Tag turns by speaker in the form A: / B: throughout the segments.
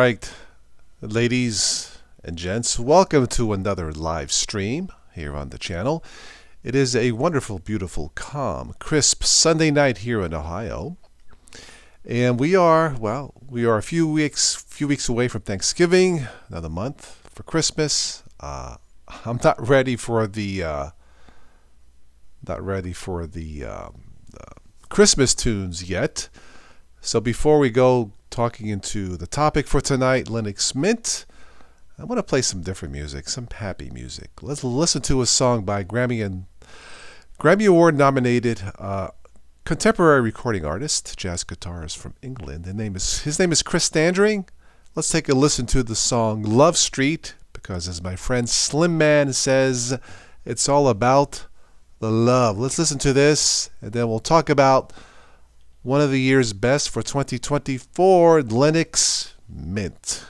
A: right, ladies and gents, welcome to another live stream here on the channel. It is a wonderful, beautiful, calm, crisp Sunday night here in Ohio. And we are a few weeks away from Thanksgiving, another month for Christmas. I'm not ready for the Christmas tunes yet. So before we go talking into the topic for tonight, Linux Mint, I want to play some different music, some happy music. Let's listen to a song by Grammy Award nominated contemporary recording artist, jazz guitarist from England. His name is Chris Standring. Let's take a listen to the song Love Street, because as my friend Slim Man says, it's all about the love. Let's listen to this, and then we'll talk about one of the year's best for 2024, Linux Mint.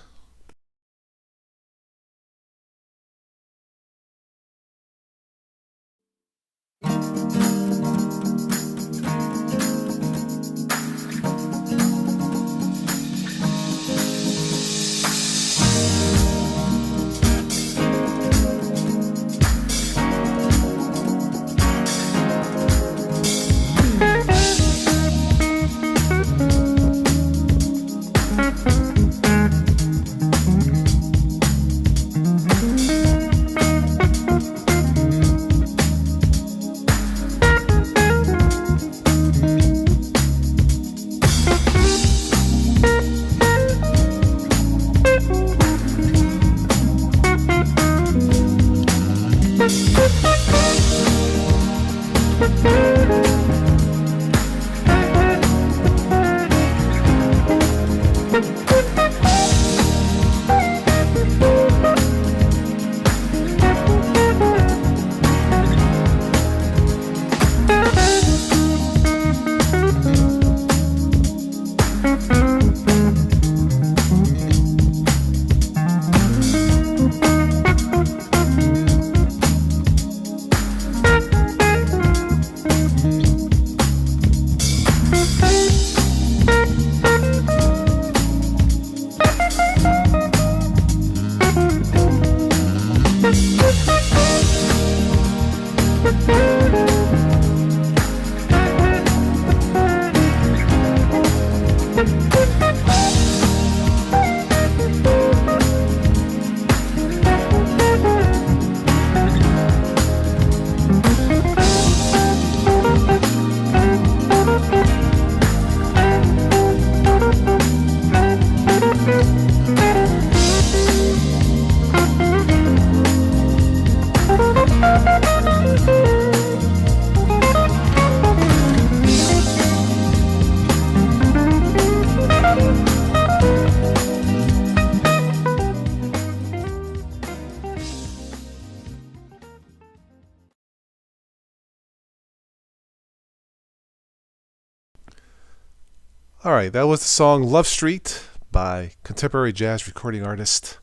A: All right, that was the song Love Street by contemporary jazz recording artist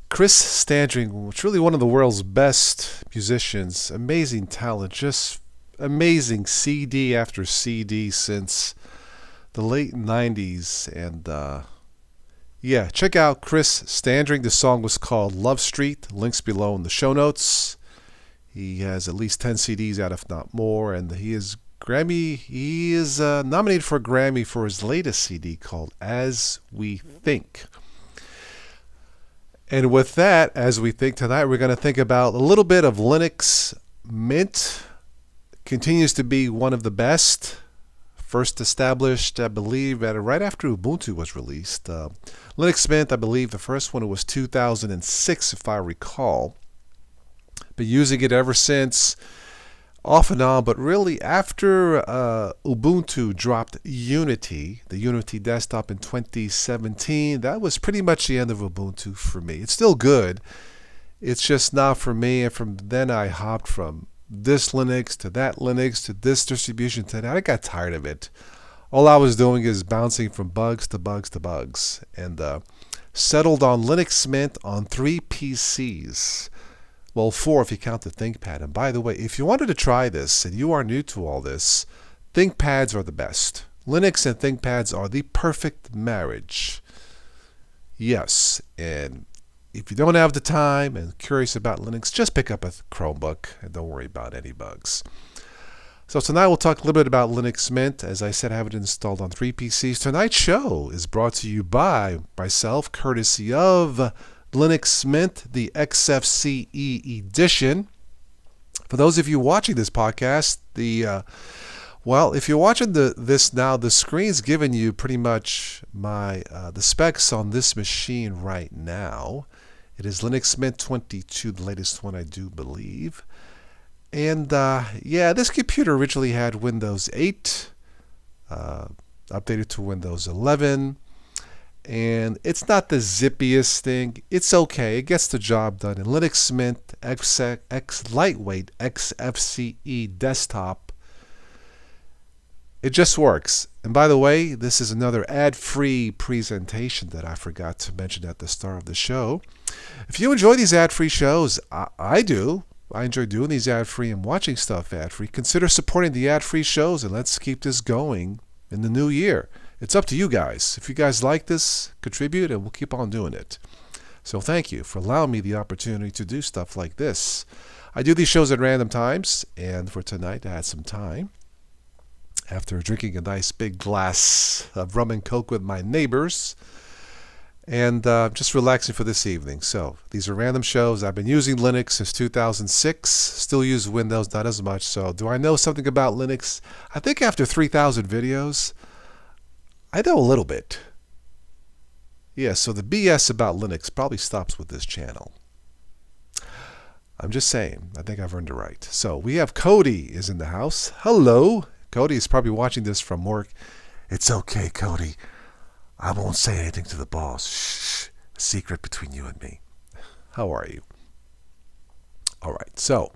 A: Chris Standring, which is really one of the world's best musicians, amazing talent, just amazing CD after CD since the late 90s. And check out Chris Standring. The song was called Love Street. Links below in the show notes. He has at least 10 CDs out, if not more, and he is nominated for a Grammy for his latest CD called As We Think. And with that, As We Think, tonight we're going to think about a little bit of Linux Mint. Continues to be one of the best. First established, I believe, right after Ubuntu was released. Linux Mint, I believe the first one was 2006, if I recall. Been using it ever since, off and on, but really after Ubuntu dropped Unity, the Unity desktop in 2017, that was pretty much the end of Ubuntu for me. It's still good. It's just not for me. And from then I hopped from this Linux to that Linux to this distribution to that. I got tired of it. All I was doing is bouncing from bugs to bugs to bugs, and settled on Linux Mint on 3 PCs. Well, 4 if you count the ThinkPad. And by the way, if you wanted to try this and you are new to all this, ThinkPads are the best. Linux and ThinkPads are the perfect marriage. Yes, and if you don't have the time and curious about Linux, just pick up a Chromebook and don't worry about any bugs. So tonight we'll talk a little bit about Linux Mint. As I said, I have it installed on 3 PCs. Tonight's show is brought to you by myself, courtesy of Linux Mint, the XFCE edition. For those of you watching this podcast, if you're watching this now, the screen's giving you pretty much the specs on this machine right now. It is Linux Mint 22, the latest one, I do believe. And this computer originally had Windows 8, updated to Windows 11, and it's not the zippiest thing. It's okay. It gets the job done. In Linux Mint X Lightweight XFCE desktop, it just works. And by the way, this is another ad-free presentation that I forgot to mention at the start of the show. If you enjoy these ad-free shows, I do. I enjoy doing these ad-free and watching stuff ad-free. Consider supporting the ad-free shows, and let's keep this going in the new year. It's up to you guys. If you guys like this, contribute, and we'll keep on doing it. So thank you for allowing me the opportunity to do stuff like this. I do these shows at random times, and for tonight I had some time after drinking a nice big glass of rum and coke with my neighbors, and just relaxing for this evening. So these are random shows. I've been using Linux since 2006. Still use Windows, not as much. So do I know something about Linux? I think after 3,000 videos, I know a little bit. Yeah, so the BS about Linux probably stops with this channel. I'm just saying. I think I've earned it right. So we have Cody is in the house. Hello. Cody is probably watching this from work. It's okay, Cody. I won't say anything to the boss. Shh. A secret between you and me. How are you? All right. So,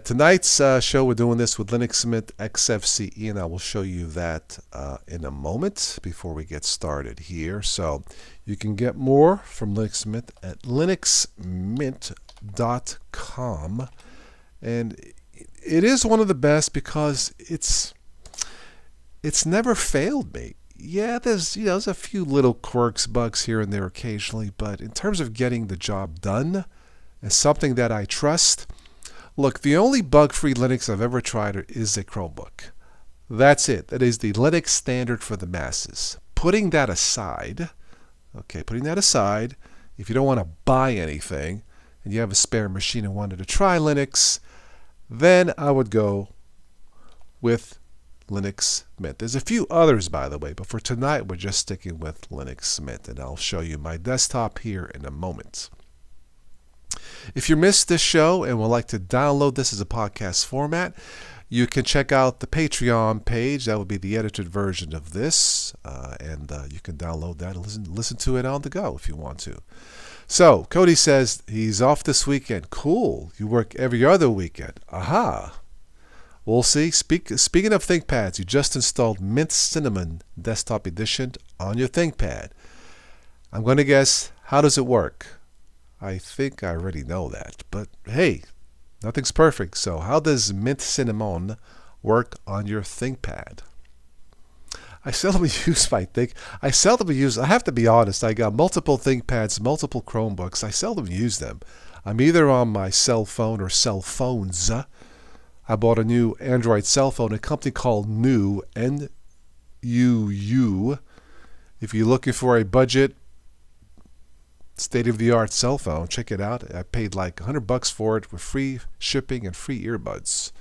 A: tonight's show, we're doing this with Linux Mint XFCE, and I will show you that in a moment before we get started here. So, you can get more from Linux Mint at linuxmint.com. And it is one of the best because it's never failed me. Yeah, there's a few little quirks, bugs here and there occasionally, but in terms of getting the job done and something that I trust, look, the only bug-free Linux I've ever tried is a Chromebook. That's it. That is the Linux standard for the masses. Putting that aside, if you don't want to buy anything and you have a spare machine and wanted to try Linux, then I would go with Linux Mint. There's a few others, by the way, but for tonight we're just sticking with Linux Mint, and I'll show you my desktop here in a moment. If you missed this show and would like to download this as a podcast format, you can check out the Patreon page. That would be the edited version of this, and you can download that and listen to it on the go if you want to. So, Cody says he's off this weekend. Cool. You work every other weekend. Aha. We'll see. Speaking of ThinkPads, you just installed Mint Cinnamon Desktop Edition on your ThinkPad. I'm going to guess, how does it work? I think I already know that. But hey, nothing's perfect. So how does Mint Cinnamon work on your ThinkPad? I have to be honest, I got multiple ThinkPads, multiple Chromebooks. I seldom use them. I'm either on my cell phone or cell phones. I bought a new Android cell phone, a company called Nuu, N-U-U. If you're looking for a budget, state-of-the-art cell phone, check it out. I paid like $100 for it with free shipping and free earbuds.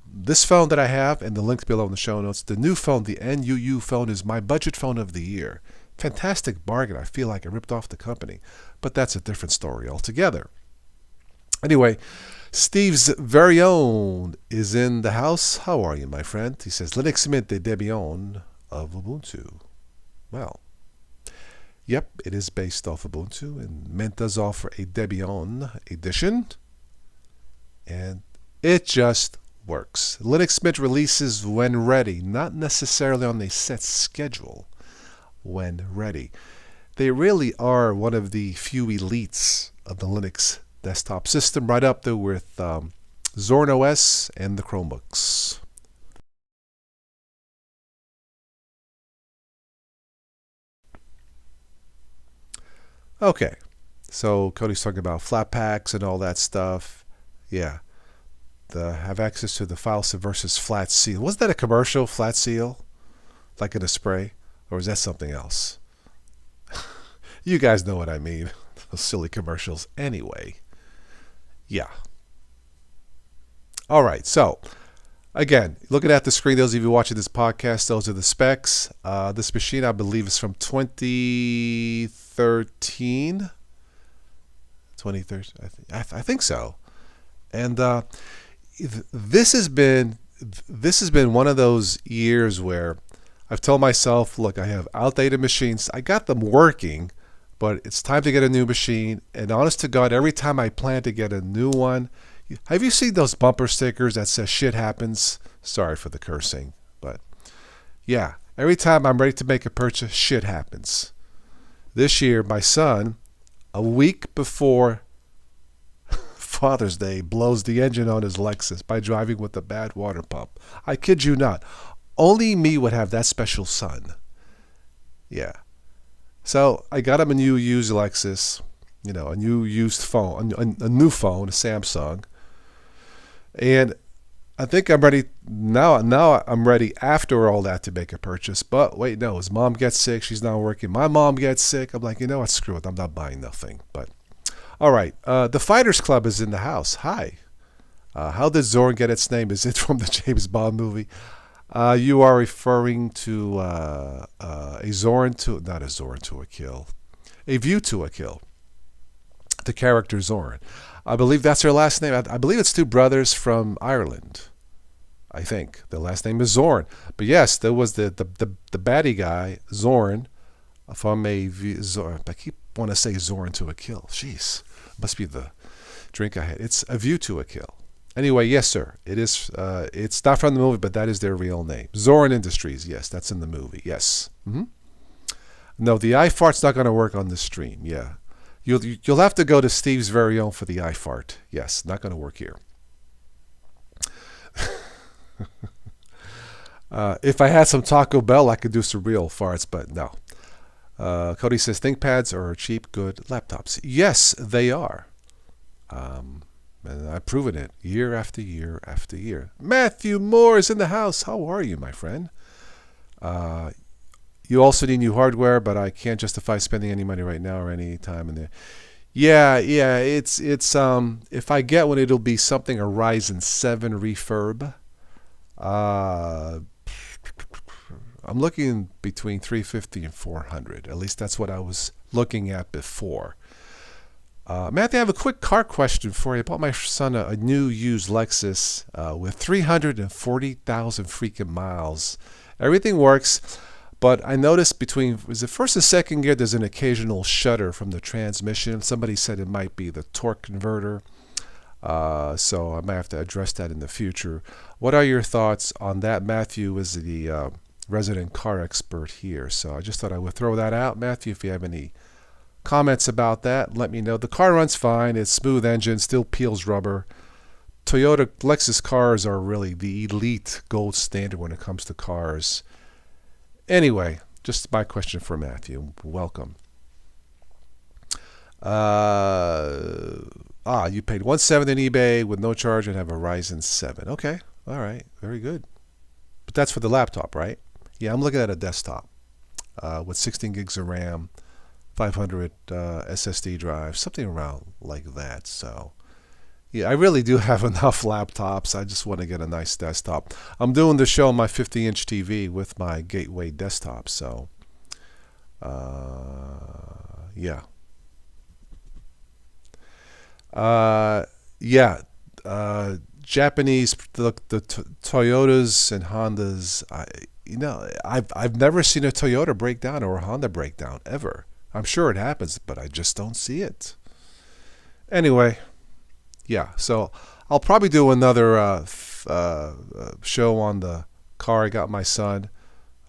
A: This phone that I have, and the link's below in the show notes, the new phone, the NUU phone, is my budget phone of the year. Fantastic bargain. I feel like I ripped off the company, but that's a different story altogether. Anyway, Steve's very own is in the house. How are you, my friend? He says, Linux Mint de Debian of Ubuntu. Well, yep, it is based off Ubuntu, and Mint does offer a Debian edition, and it just works. Linux Mint releases when ready, not necessarily on a set schedule, when ready. They really are one of the few elites of the Linux desktop system, right up there with Zorn OS and the Chromebooks. Okay. So Cody's talking about flat packs and all that stuff. Yeah. The have access to the Filesa versus Flat Seal. Wasn't that a commercial, Flat Seal? Like in a spray? Or is that something else? You guys know what I mean. Those silly commercials. Anyway. Yeah. All right. So, again, looking at the screen, those of you watching this podcast, those are the specs. This machine, I believe, is from 2013. 2013, I think so. And this has been one of those years where I've told myself, look, I have outdated machines. I got them working, but it's time to get a new machine. And honest to God, every time I plan to get a new one, have you seen those bumper stickers that says shit happens? Sorry for the cursing, but yeah, every time I'm ready to make a purchase, shit happens. This year, my son, a week before Father's Day, blows the engine on his Lexus by driving with a bad water pump. I kid you not. Only me would have that special son. Yeah. So I got him a new used Lexus, a new used phone, a new phone, a Samsung. And I think I'm ready now. Now I'm ready after all that to make a purchase. But wait, no, his mom gets sick. She's not working. My mom gets sick. I'm like, you know what? Screw it. I'm not buying nothing. But all right. The Fighters Club is in the house. Hi. How did Zorn get its name? Is it from the James Bond movie? You are referring to not a Zorn to a Kill, a View to a Kill. The character Zorn. I believe that's her last name. I believe it's two brothers from Ireland. I think the last name is Zorn. But yes, there was the baddie guy Zorn from Zorn. I keep want to say Zorn to a Kill. Jeez, must be the drink I had. It's A View to a Kill. Anyway, yes, sir. It is. It's not from the movie, but that is their real name. Zorn Industries. Yes, that's in the movie. Yes. Mm-hmm. No, the iFart's not going to work on the stream. Yeah. You'll have to go to Steve's very own for the iFart. Yes, not going to work here. If I had some Taco Bell, I could do some real farts, but no. Cody says ThinkPads are cheap, good laptops. Yes, they are. And I've proven it year after year after year. Matthew Moore is in the house. How are you, my friend? You also need new hardware, but I can't justify spending any money right now or any time in there. Yeah. It's if I get one, it'll be something a Ryzen 7 refurb. I'm looking between 350 and 400. At least that's what I was looking at before. Matthew, I have a quick car question for you. I bought my son a new used Lexus with 340,000 freaking miles. Everything works. But I noticed between the first and second gear, there's an occasional shudder from the transmission. Somebody said it might be the torque converter. So I might have to address that in the future. What are your thoughts on that? Matthew is the resident car expert here. So I just thought I would throw that out. Matthew, if you have any comments about that, let me know. The car runs fine. It's smooth engine, still peels rubber. Toyota Lexus cars are really the elite gold standard when it comes to cars. Anyway, just my question for Matthew. Welcome. You paid $170 on eBay with no charge and have a Ryzen 7. Okay, all right, very good. But that's for the laptop, right? Yeah, I'm looking at a desktop with 16 gigs of RAM, 500 SSD drive, something around like that. So, yeah, I really do have enough laptops. I just want to get a nice desktop. I'm doing the show on my 50-inch TV with my Gateway desktop. So, yeah. Japanese, the Toyotas and Hondas. I've never seen a Toyota break down or a Honda break down ever. I'm sure it happens, but I just don't see it. Anyway. Yeah, so I'll probably do another show on the car I got my son.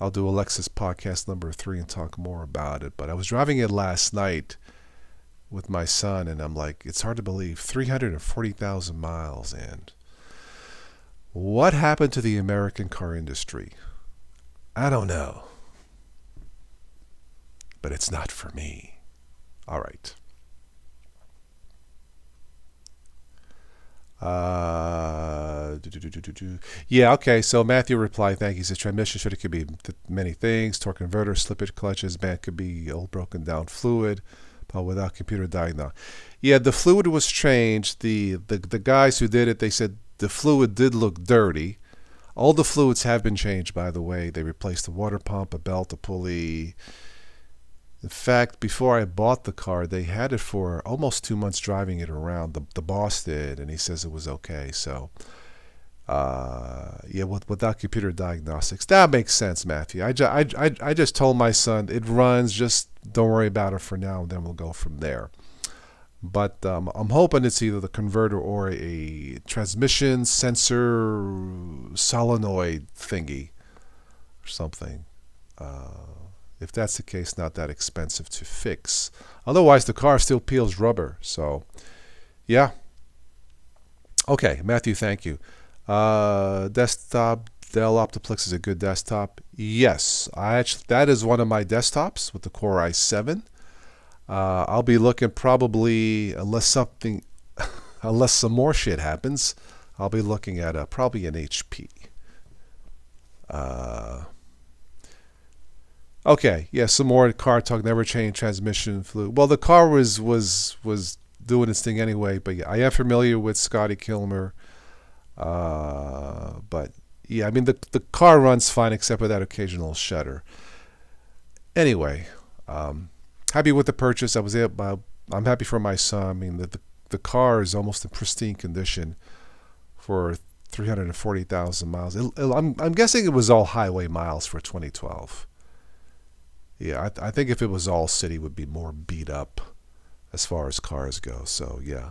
A: I'll do a Lexus podcast number 3 and talk more about it. But I was driving it last night with my son, and I'm like, it's hard to believe, 340,000 miles. And what happened to the American car industry? I don't know. But it's not for me. All right. Yeah, okay. So Matthew replied, thank you. He says transmission should it could be many things. Torque converter, slippage clutches, man, could be old broken down fluid, but without computer diagnostic. Yeah, the fluid was changed. The guys who did it, they said the fluid did look dirty. All the fluids have been changed, by the way. They replaced the water pump, a belt, a pulley. In fact, before I bought the car, they had it for almost 2 months driving it around. The boss did, and he says it was okay. So, yeah, without computer diagnostics, that makes sense, Matthew. I just told my son it runs. Just don't worry about it for now, and then we'll go from there. But I'm hoping it's either the converter or a transmission sensor solenoid thingy or something. If that's the case, not that expensive to fix. Otherwise, the car still peels rubber. So, yeah. Okay, Matthew, thank you. Desktop, Dell Optiplex is a good desktop. Yes, that is one of my desktops with the Core i7. I'll be looking probably, unless some more shit happens, I'll be looking at probably an HP. Okay, yeah, some more car talk. Never change transmission fluid. Well, the car was doing its thing anyway. But yeah, I am familiar with Scotty Kilmer. But yeah, I mean the car runs fine except for that occasional shudder. Anyway, happy with the purchase. I'm happy for my son. I mean the car is almost in pristine condition for 340,000 miles. I'm guessing it was all highway miles for 2012. Yeah, I think if it was all city, it would be more beat up as far as cars go. So, yeah.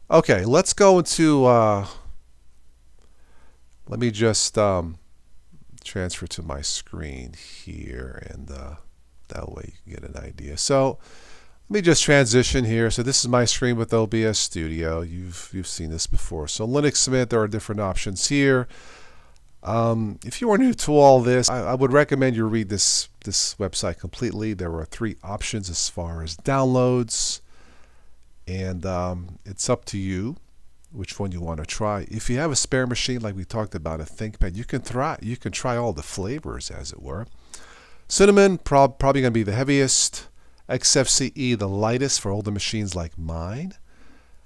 A: Okay, let's go into... let me just transfer to my screen here, and that way you can get an idea. So, let me just transition here. So this is my screen with OBS Studio. You've seen this before. So Linux Mint, there are different options here. If you are new to all this, I would recommend you read this website completely. There are 3 options as far as downloads, and it's up to you which one you want to try. If you have a spare machine, like we talked about, a ThinkPad, you can try all the flavors, as it were. Cinnamon probably going to be the heaviest. XFCE the lightest for older machines like mine,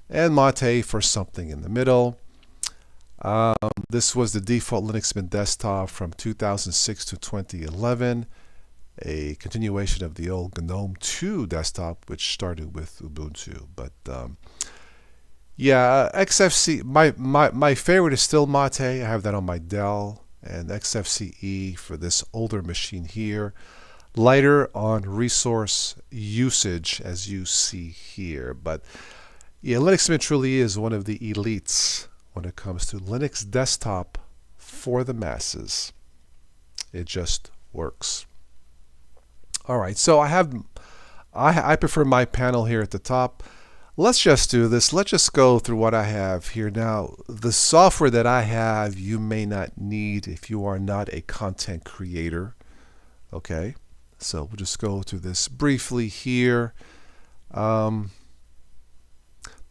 A: and Mate for something in the middle. This was the default Linux Mint desktop from 2006 to 2011, a continuation of the old GNOME 2 desktop, which started with Ubuntu. But yeah, XFCE, my favorite is still Mate. I have that on my Dell, and XFCE for this older machine here. Lighter on resource usage, as you see here. But yeah, Linux Mint truly is one of the elites when it comes to Linux desktop for the masses. It just works. All right, so I prefer my panel here at the top. Let's just do this. Let's just go through what I have here. Now, the software that I have, you may not need if you are not a content creator. Okay. So we'll just go through this briefly here. The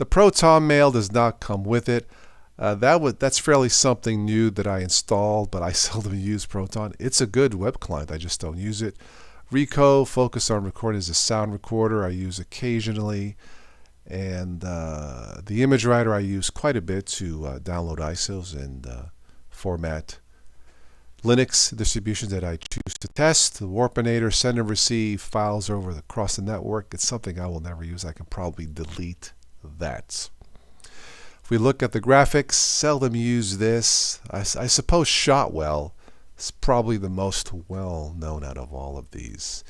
A: Proton Mail does not come with it. That's fairly something new that I installed, but I seldom use Proton. It's a good web client. I just don't use it. Ricoh, focus on recording as a sound recorder. I use occasionally. And the Image Writer I use quite a bit to download ISOs and format Linux distributions that I choose to test. The Warpinator, send and receive files across the network. It's something I will never use. I can probably delete that. If we look at the graphics, seldom use this. I suppose Shotwell is probably the most well known out of all of these.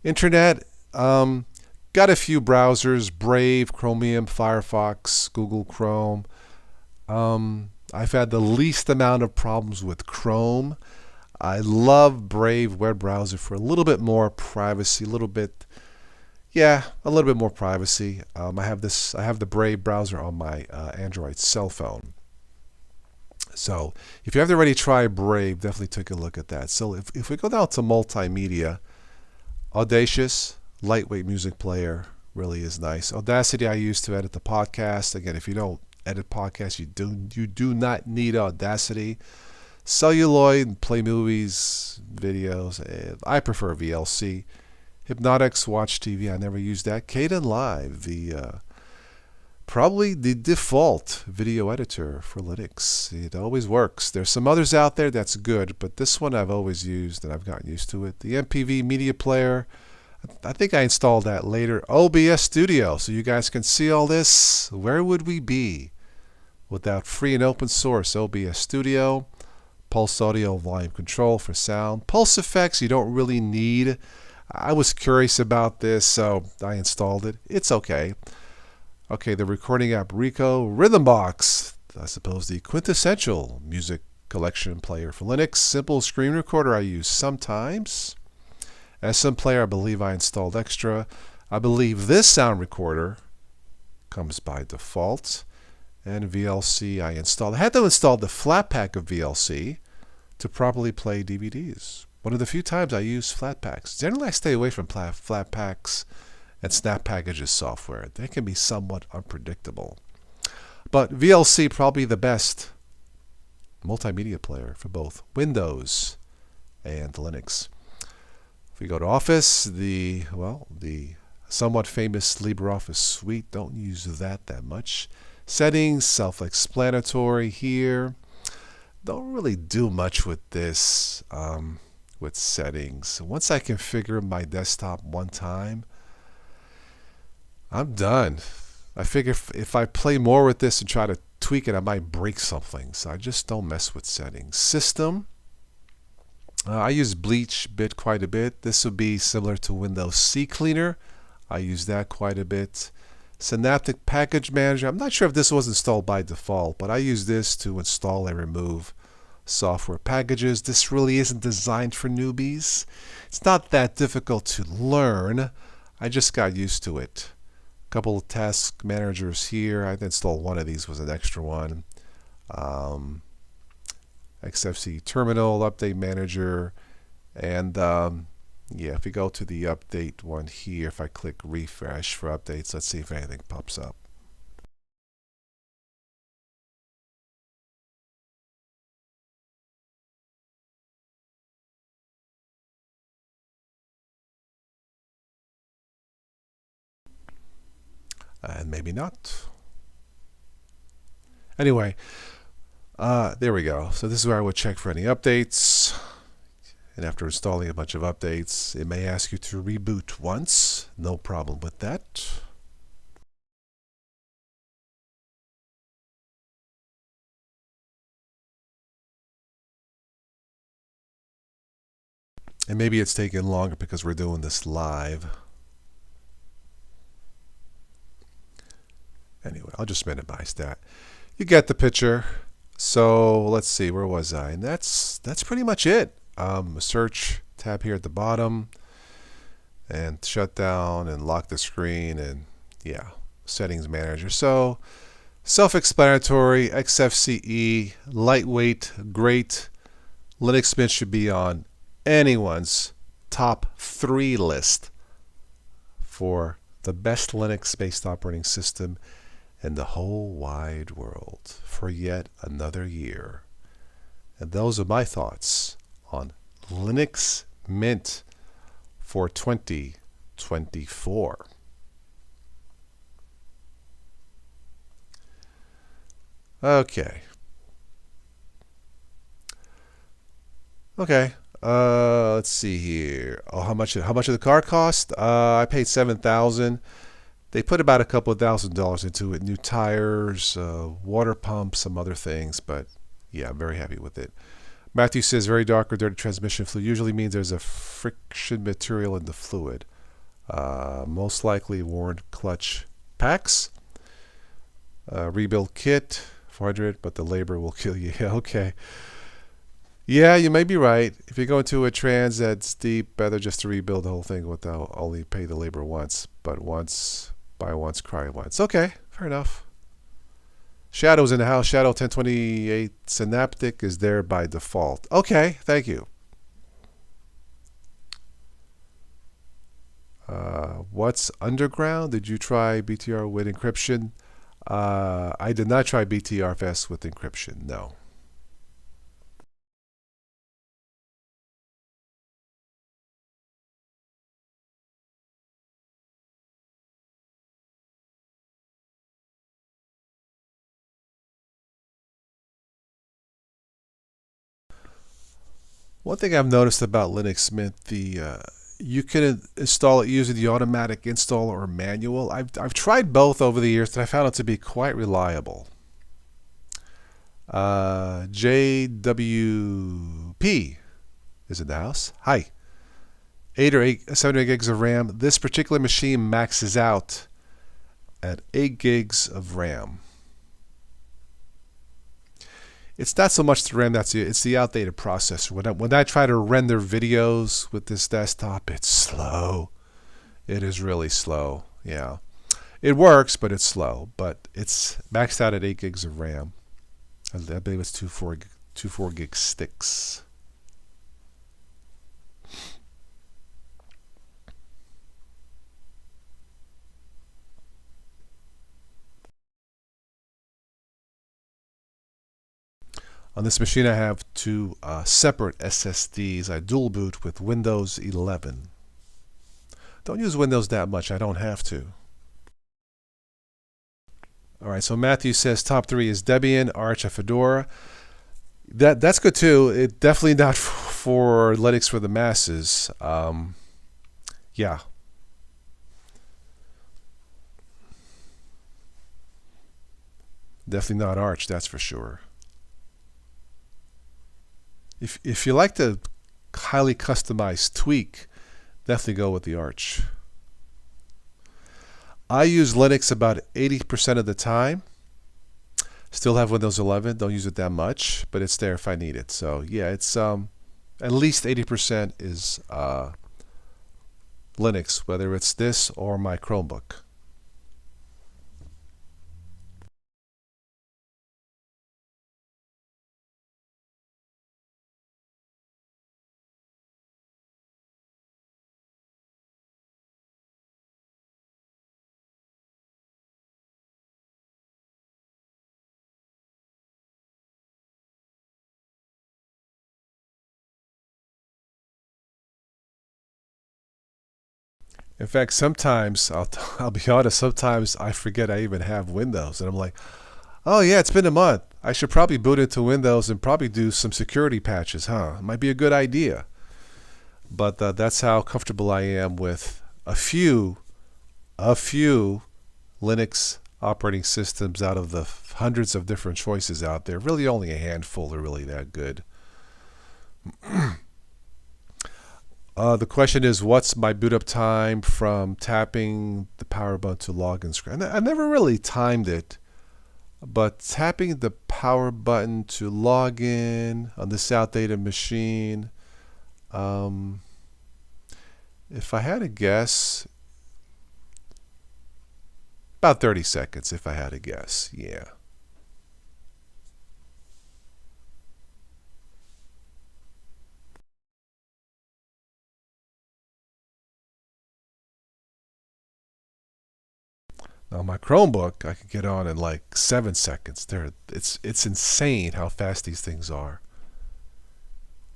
A: Internet, got a few browsers: Brave, Chromium, Firefox, Google Chrome. I've had the least amount of problems with Chrome. I love Brave web browser for a little bit more privacy, a little bit more privacy. I have the Brave browser on my Android cell phone. So if you haven't already tried Brave, definitely take a look at that. So if we go down to multimedia, Audacious, lightweight music player, really is nice. Audacity I use to edit the podcast. Again, if you don't edit podcasts, you do not need Audacity. Celluloid, play movies, videos. I prefer VLC. Hypnotix, watch TV. I never used that. Kdenlive, probably the default video editor for Linux. It always works. There's some others out there that's good, but this one I've always used and I've gotten used to it. The MPV media player, I think I installed that later. OBS Studio, so you guys can see all this. Where would we be without free and open source OBS Studio? Pulse audio volume control for sound. Pulse effects you don't really need. I was curious about this, so I installed it. It's okay. Okay, the recording app Rico. Rhythmbox, I suppose the quintessential music collection player for Linux. Simple screen recorder I use sometimes. SM Player, I believe I installed extra. I believe this sound recorder comes by default. And VLC I installed. I had to install the Flatpak of VLC to properly play DVDs. One of the few times I use Flatpaks. Generally I stay away from Flatpaks and Snap Packages software. They can be somewhat unpredictable. But VLC probably the best multimedia player for both Windows and Linux. If we go to Office, the somewhat famous LibreOffice suite, don't use that much. Settings, self-explanatory here. Don't really do much with this, with settings. Once I configure my desktop one time, I'm done. I figure if I play more with this and try to tweak it, I might break something. So I just don't mess with settings. System. I use Bleach Bit quite a bit. This would be similar to Windows CCleaner. I use that quite a bit. Synaptic Package Manager. I'm not sure if this was installed by default, but I use this to install and remove software packages. This really isn't designed for newbies. It's not that difficult to learn. I just got used to it. A couple of task managers here. I installed one of these, was an extra one. XFCE Terminal, Update Manager, and yeah, if we go to the update one here, if I click refresh for updates, let's see if anything pops up. And maybe not. Anyway, there we go. So this is where I would check for any updates. And after installing a bunch of updates, it may ask you to reboot once. No problem with that. And maybe it's taking longer because we're doing this live. Anyway, I'll just minimize that. You get the picture. So let's see, where was I? And that's pretty much it. A search tab here at the bottom, and shut down and lock the screen, and yeah, settings manager. So self-explanatory, XFCE, lightweight, great. Linux Mint should be on anyone's top 3 list for the best Linux-based operating system in the whole wide world for yet another year. And those are my thoughts on Linux Mint for 2024. Okay. Let's see here. Oh, how much did the car cost? I paid $7,000. They put about a couple of $1,000s into it. New tires, water pump, some other things, but yeah, I'm very happy with it. Matthew says very dark or dirty transmission fluid usually means there's a friction material in the fluid. Most likely worn clutch packs. Rebuild kit, 400, but the labor will kill you. Yeah, okay. Yeah, you may be right. If you go into a trans that's deep, better just to rebuild the whole thing without only pay the labor once. But once, buy once, cry once. Okay, fair enough. Shadow's in the house. Shadow 1028 Synaptic is there by default. Okay, thank you. What's underground? Did you try BTR with encryption? I did not try BTRFS with encryption, no. One thing I've noticed about Linux Mint, you can install it using the automatic install or manual. I've tried both over the years, and I found it to be quite reliable. JWP is in the house. Hi. 8 or 7 gigs of RAM. This particular machine maxes out at 8 gigs of RAM. It's not so much the RAM, it's the outdated processor. When I try to render videos with this desktop, it's slow. It is really slow. Yeah, it works, but it's slow. But it's maxed out at 8 gigs of RAM. I believe it's two 4 gig sticks. On this machine, I have two separate SSDs. I dual boot with Windows 11. Don't use Windows that much. I don't have to. All right, so Matthew says top 3 is Debian, Arch, and Fedora. That's good too. It definitely not for Linux for the masses. Yeah. Definitely not Arch, that's for sure. If you like to highly customize tweak, definitely go with the Arch. I use Linux about 80% of the time. Still have Windows 11. Don't use it that much, but it's there if I need it. So yeah, it's at least 80% is Linux, whether it's this or my Chromebook. In fact, sometimes I'll be honest. Sometimes I forget I even have Windows, and I'm like, oh yeah, it's been a month. I should probably boot into Windows and probably do some security patches, huh? It might be a good idea. But that's how comfortable I am with a few Linux operating systems out of the hundreds of different choices out there. Really, only a handful are really that good. The question is, what's my boot up time from tapping the power button to login screen? I never really timed it, but tapping the power button to log in on this outdated machine, if I had to guess, about 30 seconds if I had to guess, yeah. Now my Chromebook, I could get on in like 7 seconds. It's insane how fast these things are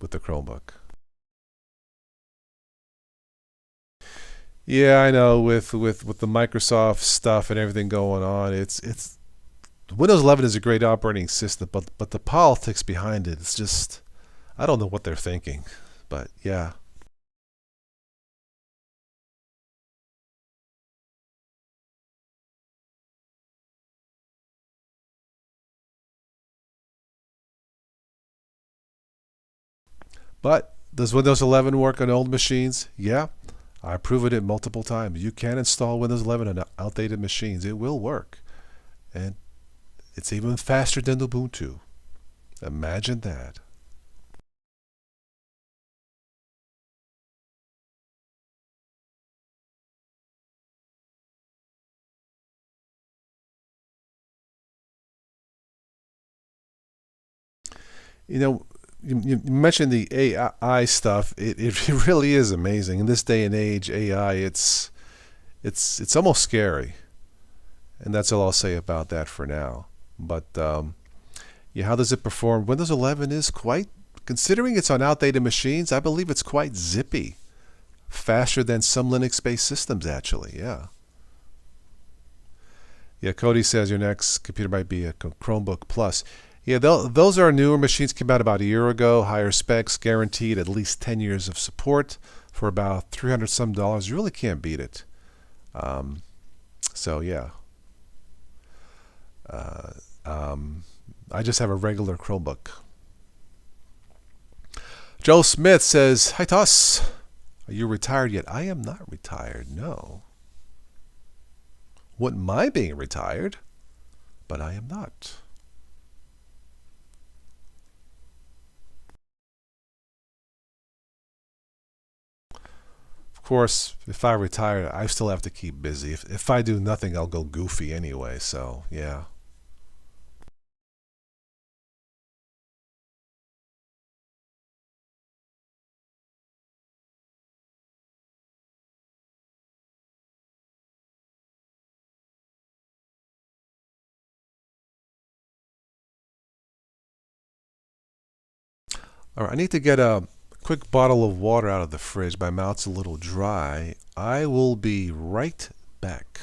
A: with the Chromebook. Yeah, I know. With the Microsoft stuff and everything going on, it's Windows 11 is a great operating system, but the politics behind it, it's just I don't know what they're thinking. But yeah. But does Windows 11 work on old machines? Yeah. I've proven it multiple times. You can install Windows 11 on outdated machines. It will work. And it's even faster than Ubuntu. Imagine that. You know, you mentioned the AI stuff. It really is amazing in this day and age. AI, it's almost scary, and that's all I'll say about that for now. But yeah, how does it perform? Windows 11 is quite, considering it's on outdated machines, I believe it's quite zippy, faster than some Linux-based systems actually. Yeah. Yeah, Cody says your next computer might be a Chromebook Plus. Yeah, those are newer machines, came out about a year ago, higher specs, guaranteed at least 10 years of support for about 300 some dollars. You really can't beat it. Um, so yeah, uh, um, I just have a regular Chromebook. Joe Smith says, "Hi Toss, are you retired yet?" I am not retired. No, wouldn't mind being retired, but I am not. Of course, if I retire, I still have to keep busy. If I do nothing, I'll go goofy anyway. So yeah. All right, I need to get a quick bottle of water out of the fridge. My mouth's a little dry. I will be right back.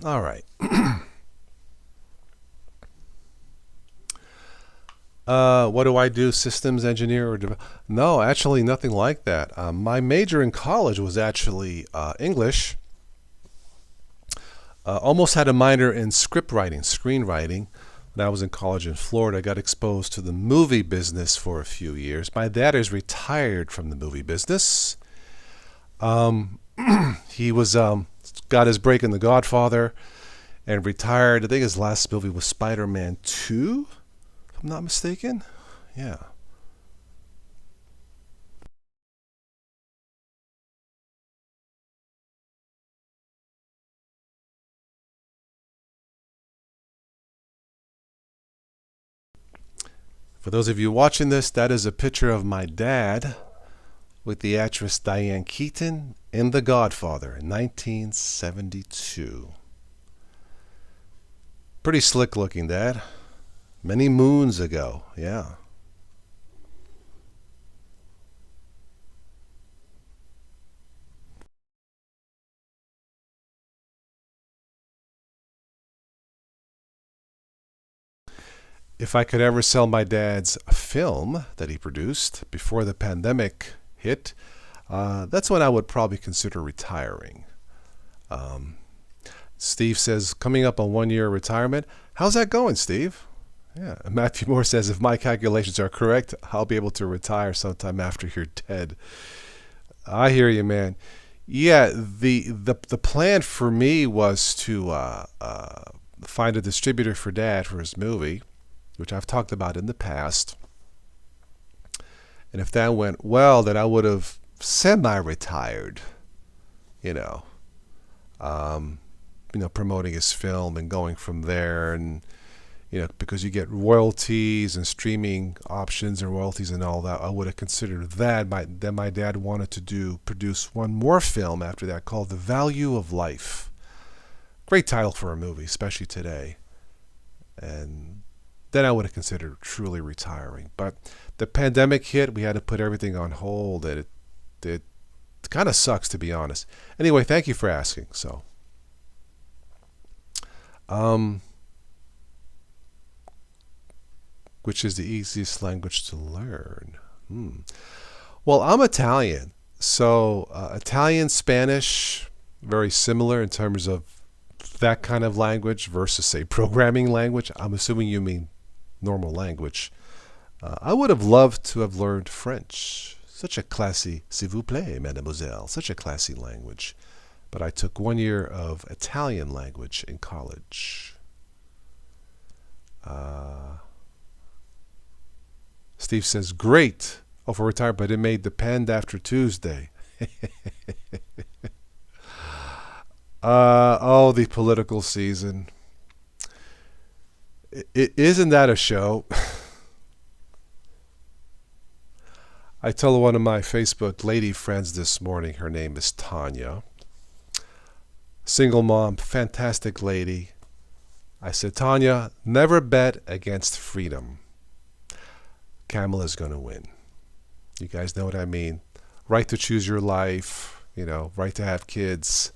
A: All right. What do I do? Systems engineer or no? Actually, nothing like that. My major in college was actually English. Almost had a minor in script writing, screenwriting. When I was in college in Florida, I got exposed to the movie business for a few years. My dad is retired from the movie business. Um, he was got his break in The Godfather and retired. I think his last movie was Spider-Man 2, if I'm not mistaken. Yeah. For those of you watching this, that is a picture of my dad with the actress Diane Keaton in The Godfather in 1972. Pretty slick looking dad. Many moons ago, yeah. If I could ever sell my dad's film that he produced before the pandemic hit, that's when I would probably consider retiring. Um, Steve says, coming up on 1 year retirement. How's that going, Steve? Yeah. Matthew Moore says, if my calculations are correct, I'll be able to retire sometime after you're dead. I hear you, man. Yeah, the plan for me was to find a distributor for Dad for his movie, which I've talked about in the past. And if that went well, then I would have semi-retired, you know, um, promoting his film and going from there, and because you get royalties and streaming options and royalties and all that. I would have considered that. Then my dad wanted to produce one more film after that called The Value of Life. Great title for a movie, especially today. And then I would have considered truly retiring. But the pandemic hit. We had to put everything on hold. And it kind of sucks, to be honest. Anyway, thank you for asking. So, um, Which is the easiest language to learn? Well, I'm Italian. So Italian, Spanish, very similar in terms of that kind of language versus, say, programming language. I'm assuming you mean normal language. I would have loved to have learned French. Such a classy, s'il vous plaît, mademoiselle, such a classy language. But I took 1 year of Italian language in college. Steve says, great. Oh, for retirement, but it may depend after Tuesday. The political season. Isn't that a show? I told one of my Facebook lady friends this morning, her name is Tanya. Single mom, fantastic lady. I said, Tanya, never bet against freedom. Kamala's going to win. You guys know what I mean. Right to choose your life, right to have kids.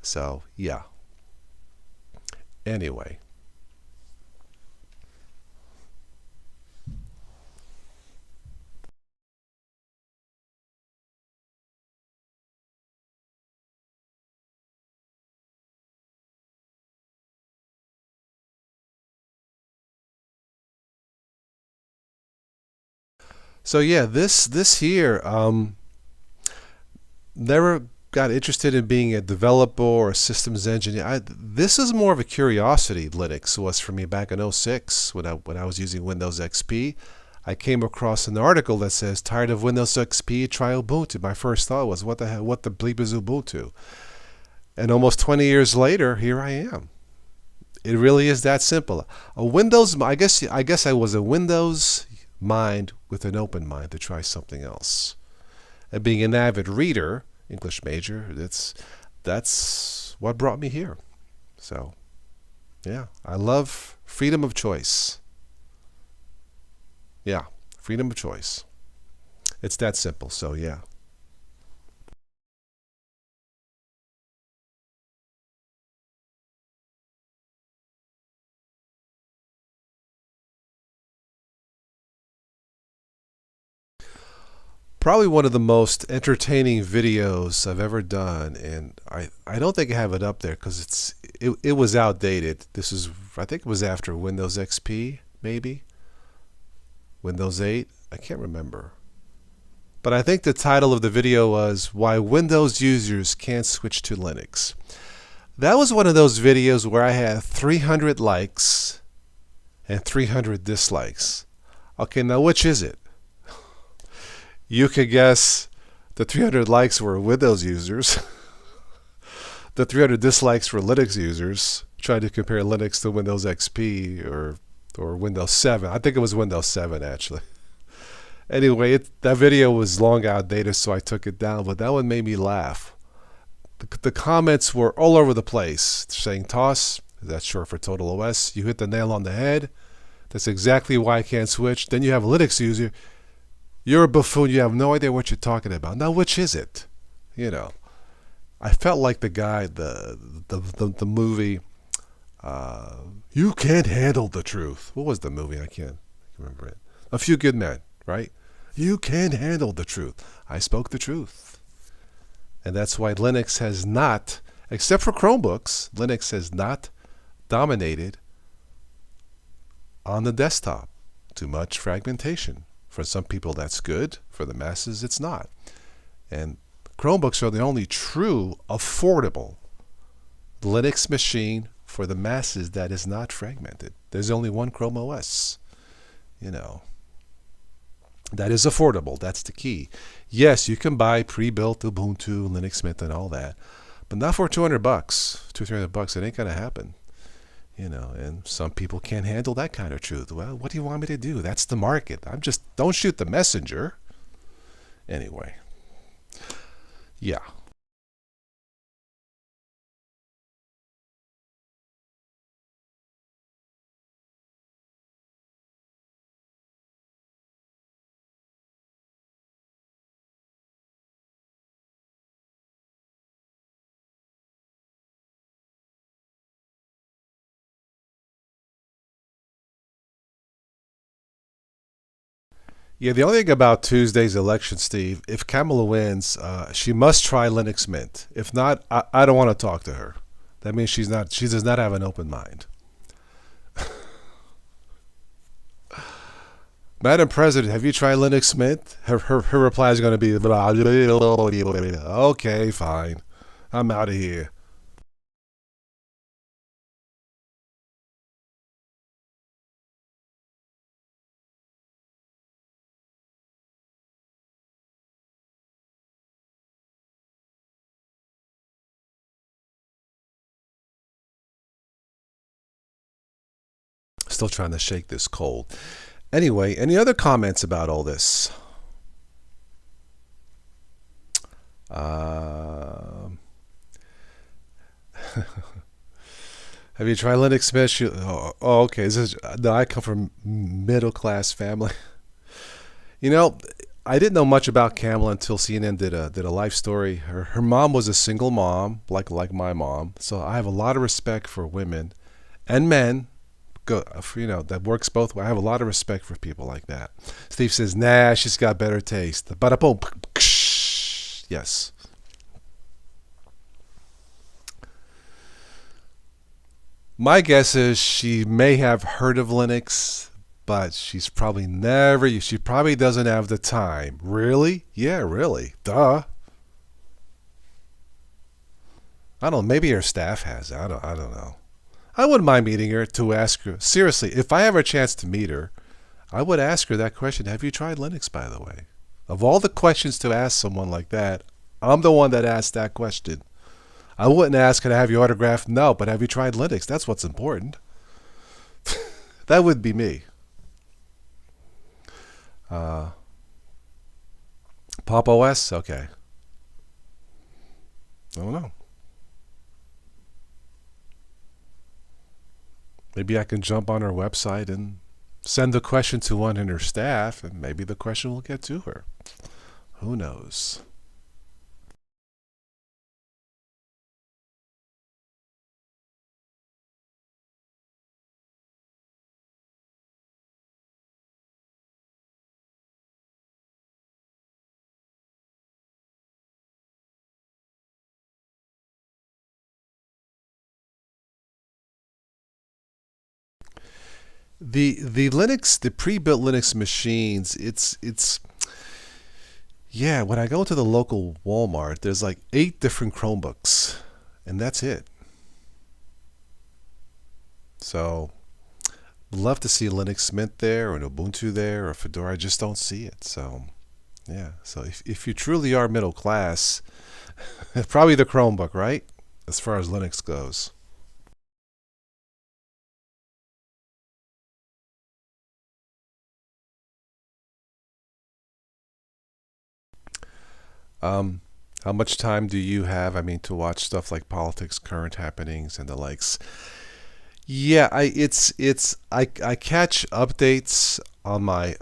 A: So, yeah. Anyway. So yeah, this here never got interested in being a developer or a systems engineer. This is more of a curiosity. Linux was for me back in '06 when I was using Windows XP. I came across an article that says, "Tired of Windows XP? Try Ubuntu." My first thought was, "What the hell? What the bleep is Ubuntu?" And almost 20 years later, here I am. It really is that simple. A Windows, I guess I was a Windows mind with an open mind to try something else. And being an avid reader, English major, that's what brought me here. So, yeah, I love freedom of choice. Yeah, freedom of choice. It's that simple. So, yeah. Probably one of the most entertaining videos I've ever done, and I don't think I have it up there because it was outdated. I think it was after Windows XP, maybe Windows 8. I can't remember, but I think the title of the video was "Why Windows Users Can't Switch to Linux." That was one of those videos where I had 300 likes and 300 dislikes. Okay, now which is it? You could guess the 300 likes were Windows users. The 300 dislikes were Linux users trying to compare Linux to Windows XP or Windows 7. I think it was Windows 7 actually. Anyway, that video was long outdated, so I took it down, but that one made me laugh. The comments were all over the place saying, "Toss, that's short for Total OS. You hit the nail on the head. That's exactly why I can't switch." Then you have a Linux user. "You're a buffoon. You have no idea what you're talking about." Now, which is it? I felt like the guy, the movie, You Can't Handle the Truth. What was the movie? I can't remember it. A Few Good Men, right? You can't handle the truth. I spoke the truth. And that's why Linux has not, except for Chromebooks, Linux has not dominated on the desktop. Too much fragmentation. For some people, that's good. For the masses, it's not. And Chromebooks are the only true, affordable Linux machine for the masses that is not fragmented. There's only one Chrome OS. That is affordable. That's the key. Yes, you can buy pre-built Ubuntu, Linux Mint, and all that, but not for $200, $200-300. It ain't gonna happen. And some people can't handle that kind of truth. Well, what do you want me to do? That's the market. Don't shoot the messenger. Anyway, yeah. Yeah, the only thing about Tuesday's election, Steve, if Kamala wins, she must try Linux Mint. If not, I don't want to talk to her. That means she does not have an open mind. Madam President, have you tried Linux Mint? Her reply is going to be, okay, fine. I'm out of here. Still trying to shake this cold. Anyway, any other comments about all this? Uh, have you tried Linux Mint? Okay. No, I come from middle class family. You know, I didn't know much about Kamala until CNN did a life story. Her mom was a single mom, like my mom. So I have a lot of respect for women and men. That works both ways. I have a lot of respect for people like that. Steve says, "Nah, she's got better taste." Bada boom. Yes. My guess is she may have heard of Linux, but she's probably never. She probably doesn't have the time. Really? Yeah, really. Duh. I don't know. Maybe her staff has. I don't know. I wouldn't mind meeting her to ask her. Seriously, if I have a chance to meet her, I would ask her that question. Have you tried Linux, by the way? Of all the questions to ask someone like that, I'm the one that asked that question. I wouldn't ask, can I have your autograph? No, but have you tried Linux? That's what's important. That would be me. Uh, Pop OS? Okay. I don't know. Maybe I can jump on her website and send the question to one in her staff, and maybe the question will get to her. Who knows? The Linux, the pre-built Linux machines, it's yeah. When I go to the local Walmart, there's like 8 different Chromebooks, and that's it. So love to see Linux Mint there, or an Ubuntu there, or Fedora. I just don't see it. So yeah. So if you truly are middle class, probably the Chromebook, right? As far as Linux goes. Um, how much time do you have? I mean, to watch stuff like politics, current happenings, and the likes. Yeah, I catch updates on my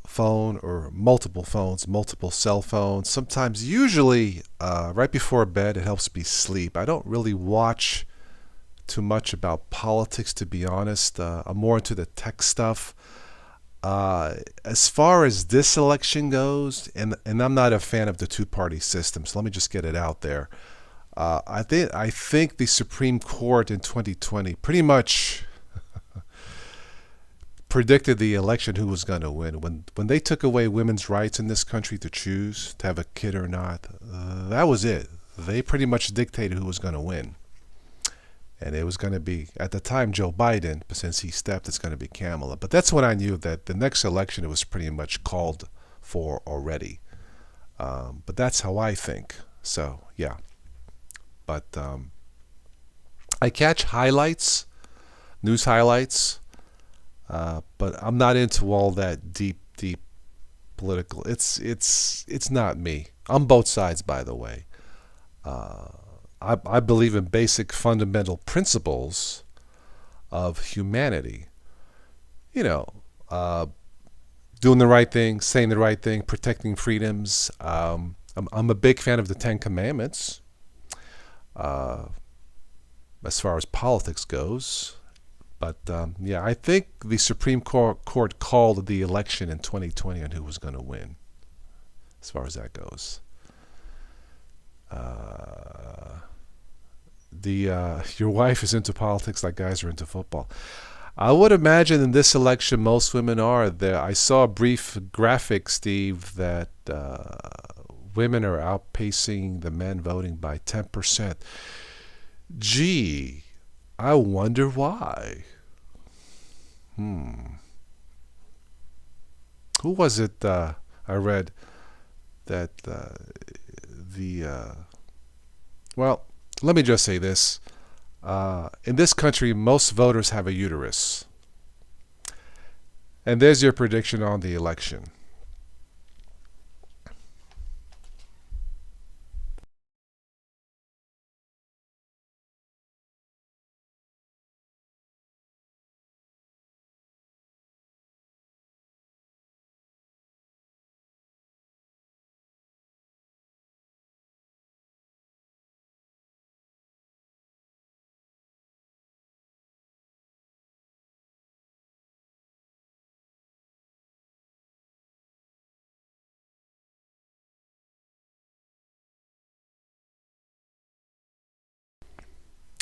A: phone or multiple phones, multiple cell phones. Sometimes, usually, right before bed, it helps me sleep. I don't really watch too much about politics, to be honest. I'm more into the tech stuff. As far as this election goes, and I'm not a fan of the two-party system, so let me just get it out there. I think the Supreme Court in 2020 pretty much predicted the election who was going to win. When they took away women's rights in this country to choose to have a kid or not, that was it. They pretty much dictated who was going to win. And it was going to be, at the time, Joe Biden, but since he stepped, it's going to be Kamala. But that's when I knew that the next election, it was pretty much called for already. But that's how I think. So, yeah. But I catch highlights, news highlights, but I'm not into all that deep political. It's not me. On both sides, by the way. Uh, I believe in basic fundamental principles of humanity. You know, uh, doing the right thing, saying the right thing, protecting freedoms. I'm a big fan of the Ten Commandments. Uh, as far as politics goes, But yeah, I think the Supreme Court called the election in 2020 on who was going to win, as far as that goes. Uh, the Your wife is into politics like guys are into football. I would imagine in this election most women are. There, I saw a brief graphic, Steve, that women are outpacing the men voting by 10%. Gee, I wonder why. Hmm. Who was it? I read that the well. Let me just say this: in this country, most voters have a uterus, and there's your prediction on the election.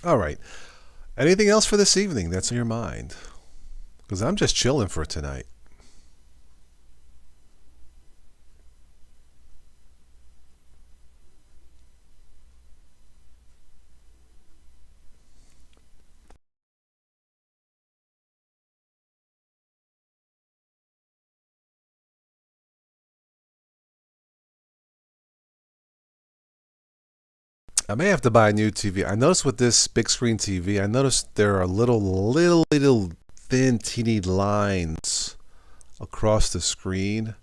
A: All right. Anything else for this evening that's on your mind? Because I'm just chilling for tonight. I may have to buy a new TV. I noticed with this big screen TV, I noticed there are little thin, teeny lines across the screen.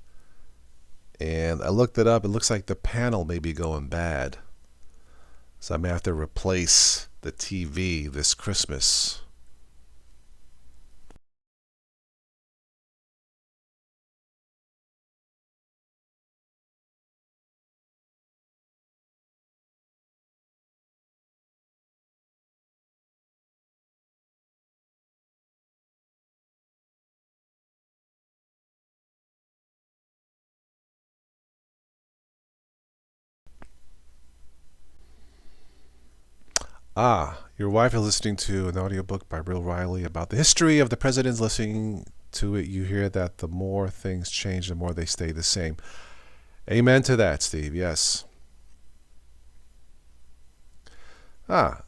A: And I looked it up. It looks like the panel may be going bad. So I may have to replace the TV this Christmas. Ah, your wife is listening to an audiobook by Bill Riley about the history of the presidents. Listening to it, you hear that the more things change, the more they stay the same. Amen to that, Steve. Yes. Ah,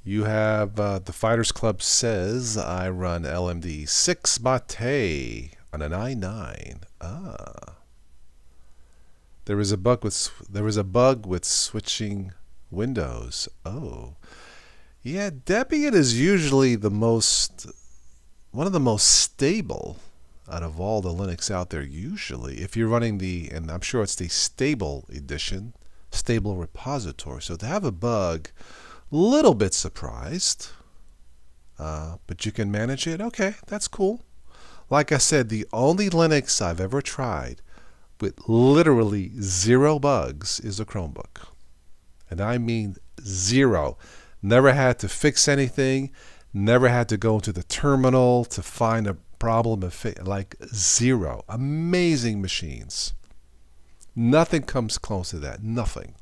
A: you have the Fighters Club says I run LMD 6 Mate on an i9. Ah. There was a bug with switching Windows. Oh. Yeah, Debian is usually one of the most stable out of all the Linux out there usually. If you're running and I'm sure it's the stable edition, stable repository. So to have a bug, little bit surprised. But you can manage it. Okay, that's cool. Like I said, the only Linux I've ever tried with literally zero bugs is a Chromebook. And I mean zero. Never had to fix anything. Never had to go into the terminal to find a problem. Like zero. Amazing machines. Nothing comes close to that. Nothing.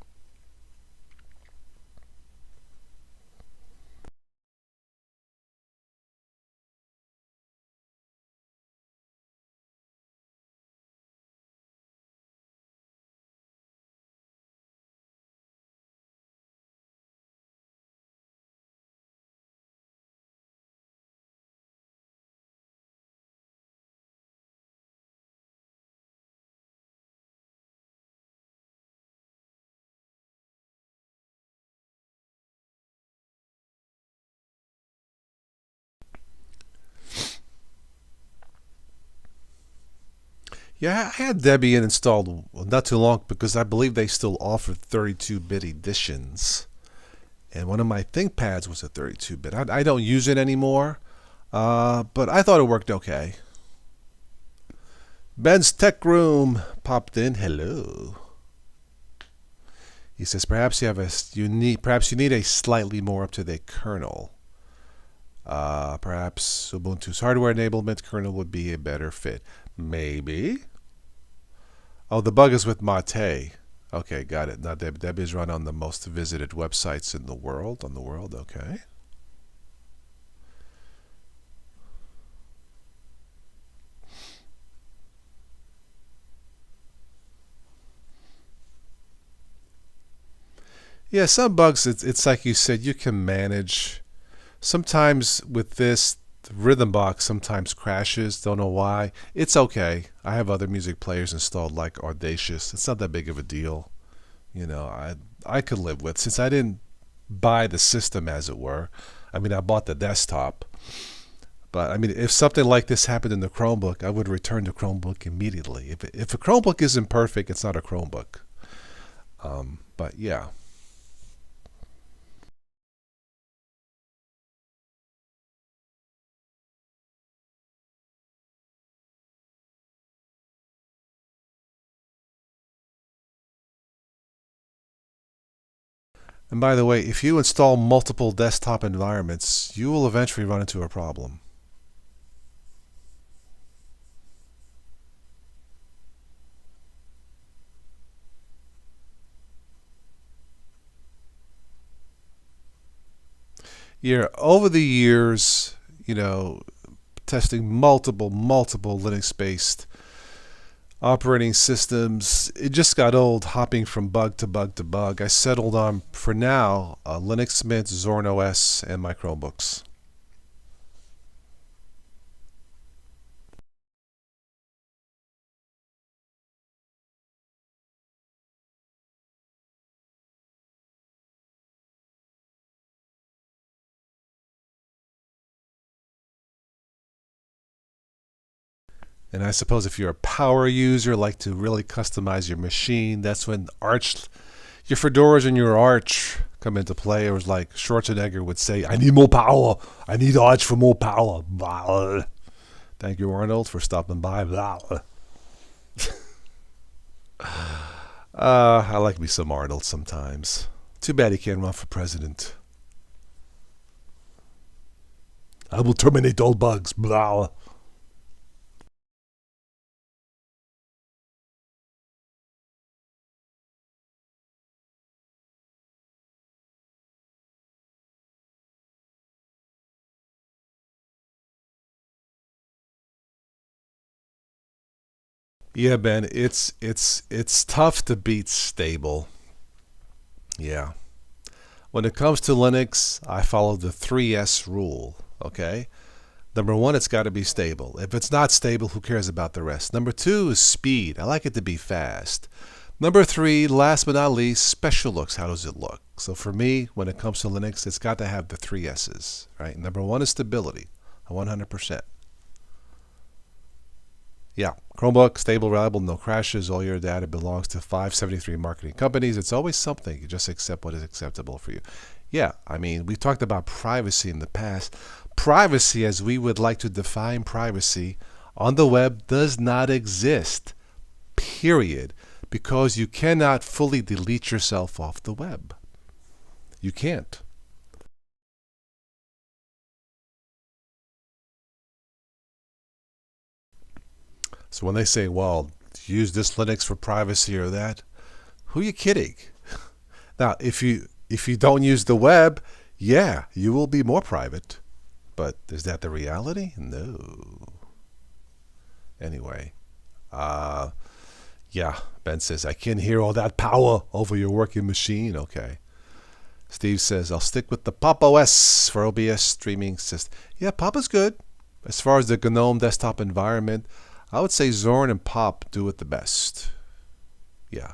A: Yeah, I had Debian installed not too long because I believe they still offer 32-bit editions. And one of my ThinkPads was a 32-bit. I don't use it anymore, but I thought it worked okay. Ben's Tech Room popped in. Hello. He says perhaps you need a slightly more up-to-date kernel. Perhaps Ubuntu's hardware enablement kernel would be a better fit. Maybe. Oh, the bug is with Mate. Okay, got it. Now Deb is run on the most visited websites in the world. Okay. Yeah, some bugs, it's like you said, you can manage. Sometimes with this, the Rhythm Box sometimes crashes. Don't know why. It's okay. I have other music players installed like Audacious. It's not that big of a deal. I could live with, since I didn't buy the system, as it were. I mean, I bought the desktop. But I mean, if something like this happened in the Chromebook, I would return the Chromebook immediately. If a Chromebook isn't perfect, it's not a Chromebook. But yeah. And by the way, if you install multiple desktop environments, you will eventually run into a problem. Yeah, over the years, testing multiple Linux-based operating systems, it just got old hopping from bug to bug to bug. I settled on, for now, Linux Mint, Zorn OS, and my Chromebooks. And I suppose if you're a power user, like to really customize your machine, that's when your Fedoras and your Arch come into play. It was like Schwarzenegger would say, I need more power. I need Arch for more power. Blah. Thank you, Arnold, for stopping by. Blah. I like me some Arnold sometimes. Too bad he can't run for president. I will terminate all bugs. Blah. Yeah, Ben, it's tough to beat stable. Yeah. When it comes to Linux, I follow the 3S rule, okay? Number one, it's got to be stable. If it's not stable, who cares about the rest? Number two is speed. I like it to be fast. Number three, last but not least, special looks. How does it look? So for me, when it comes to Linux, it's got to have the three S's, right? Number one is stability, 100%. Yeah, Chromebook, stable, reliable, no crashes. All your data belongs to 573 marketing companies. It's always something. You just accept what is acceptable for you. Yeah, I mean, we talked about privacy in the past. Privacy, as we would like to define privacy, on the web does not exist, period, because you cannot fully delete yourself off the web. You can't. So when they say, well, use this Linux for privacy or that, who are you kidding? Now, if you don't use the web, yeah, you will be more private. But is that the reality? No. Anyway, yeah, Ben says, I can hear all that power over your working machine. Okay. Steve says, I'll stick with the Pop OS for OBS streaming system. Yeah, Pop is good. As far as the GNOME desktop environment, I would say Zorn and Pop do it the best. Yeah.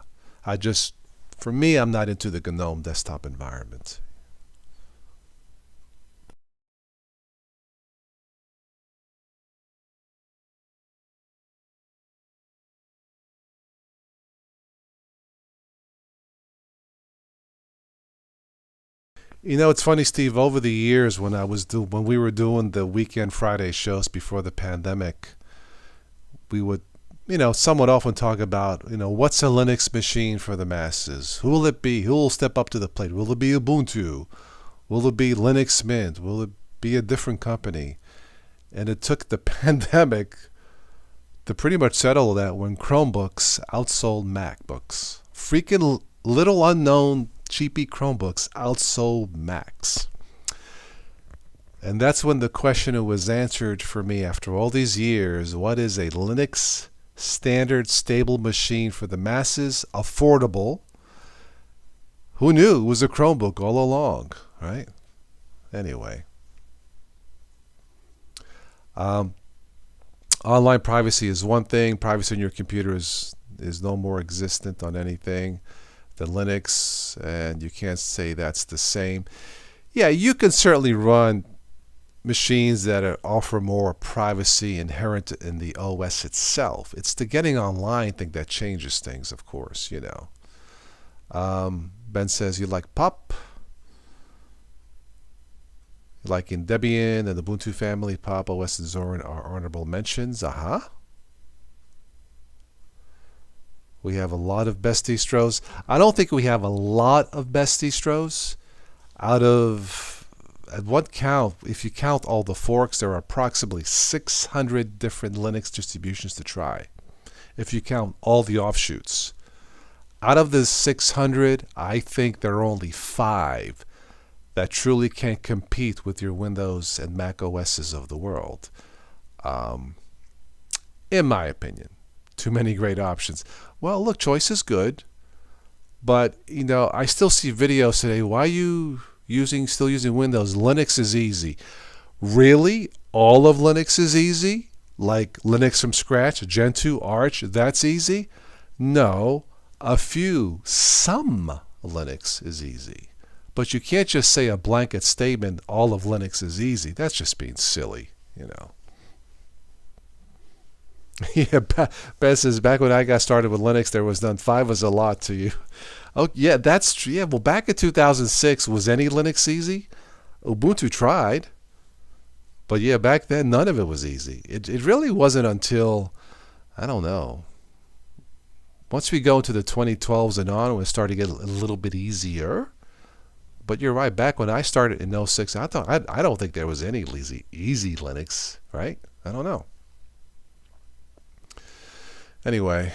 A: For me, I'm not into the GNOME desktop environment. It's funny, Steve. Over the years, when we were doing the weekend Friday shows before the pandemic, we would, somewhat often talk about, what's a Linux machine for the masses? Who will it be? Who will step up to the plate? Will it be Ubuntu? Will it be Linux Mint? Will it be a different company. And it took the pandemic to pretty much settle that when Chromebooks outsold MacBooks. Freaking little unknown cheapy Chromebooks outsold Macs. And that's when the question was answered for me after all these years. What is a Linux standard stable machine for the masses, affordable? Who knew it was a Chromebook all along, right? Anyway. Online privacy is one thing. Privacy on your computer is no more existent on anything than Linux, and you can't say that's the same. Yeah, you can certainly run machines that offer more privacy inherent in the OS itself. It's the getting online thing that changes things, of course, you know. Ben says you like POP. Like in Debian and the Ubuntu family, Pop, OS, and Zorin are honorable mentions. We have a lot of best distros. I don't think we have a lot of best distros. Out of, at one count, if you count all the forks, there are approximately 600 different Linux distributions to try. If you count all the offshoots. Out of the 600, I think there are only 5 that truly can compete with your Windows and Mac OSs of the world. In my opinion, too many great options. Well, look, choice is good, but you know, I still see videos today. Why are you still using Windows? Linux is easy. Really? All of Linux is easy? Like Linux from scratch, Gentoo, Arch, that's easy? No, some Linux is easy. But you can't just say a blanket statement, all of Linux is easy. That's just being silly, you know. Yeah, Ben says, back when I got started with Linux, there was none. 5 was a lot to you. Oh, yeah, that's true. Yeah, well, back in 2006, was any Linux easy? Ubuntu tried. But yeah, back then, none of it was easy. It really wasn't until, I don't know, once we go into the 2012s and on, it started to get a little bit easier. But you're right. Back when I started in 06, I don't think there was any easy Linux, right? I don't know. Anyway.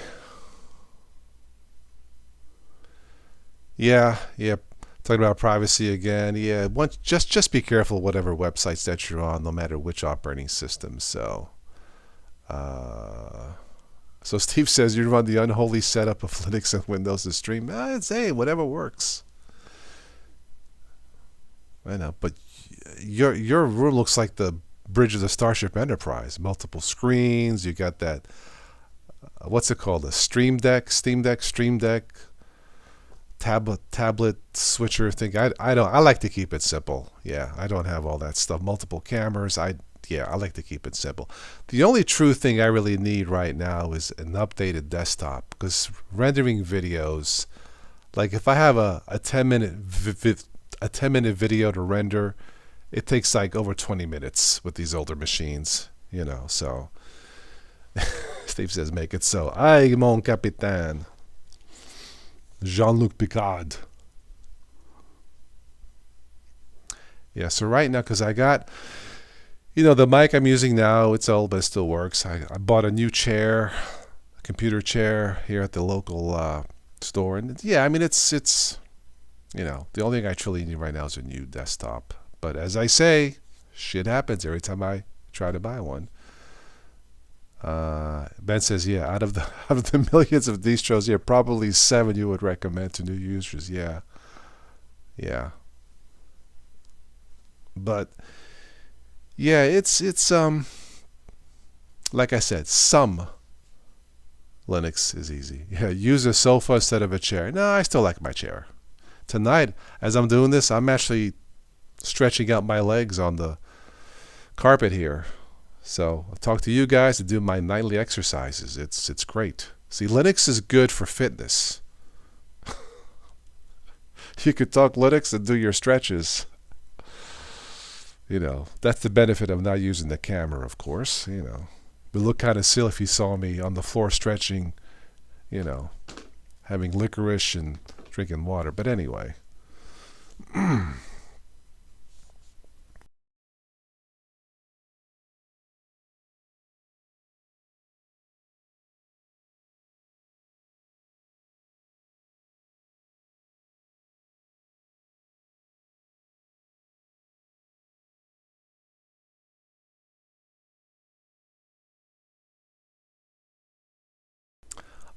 A: Yeah. Talking about privacy again. Yeah. Just be careful whatever websites that you're on, no matter which operating system. So Steve says you run the unholy setup of Linux and Windows to stream. It's whatever works. I know, but your room looks like the bridge of the Starship Enterprise. Multiple screens. You got that. What's it called? A Steam Deck, tablet switcher thing. I like to keep it simple. Yeah, I don't have all that stuff. Multiple cameras. I like to keep it simple. The only true thing I really need right now is an updated desktop, because rendering videos, like if I have a 10-minute a 10-minute video to render, it takes like over 20 minutes with these older machines, you know. So Steve says, make it so. Ay, mon capitaine. Jean-Luc Picard. Yeah, so right now, because I got, you know, the mic I'm using now, it's old, but it still works. I bought a new chair, a computer chair here at the local store. And yeah, I mean, it's you know, the only thing I truly need right now is a new desktop. But as I say, shit happens every time I try to buy one. Ben says, yeah, out of the millions of distros, yeah, probably 7 you would recommend to new users. Yeah. But yeah, it's like I said, some Linux is easy. Yeah, use a sofa instead of a chair. No, I still like my chair. Tonight, as I'm doing this, I'm actually stretching out my legs on the carpet here. So I'll talk to you guys and do my nightly exercises. It's great. See, Linux is good for fitness. You could talk Linux and do your stretches. You know, that's the benefit of not using the camera, of course. You know, it would look kind of silly if you saw me on the floor stretching, you know, having licorice and drinking water. But anyway.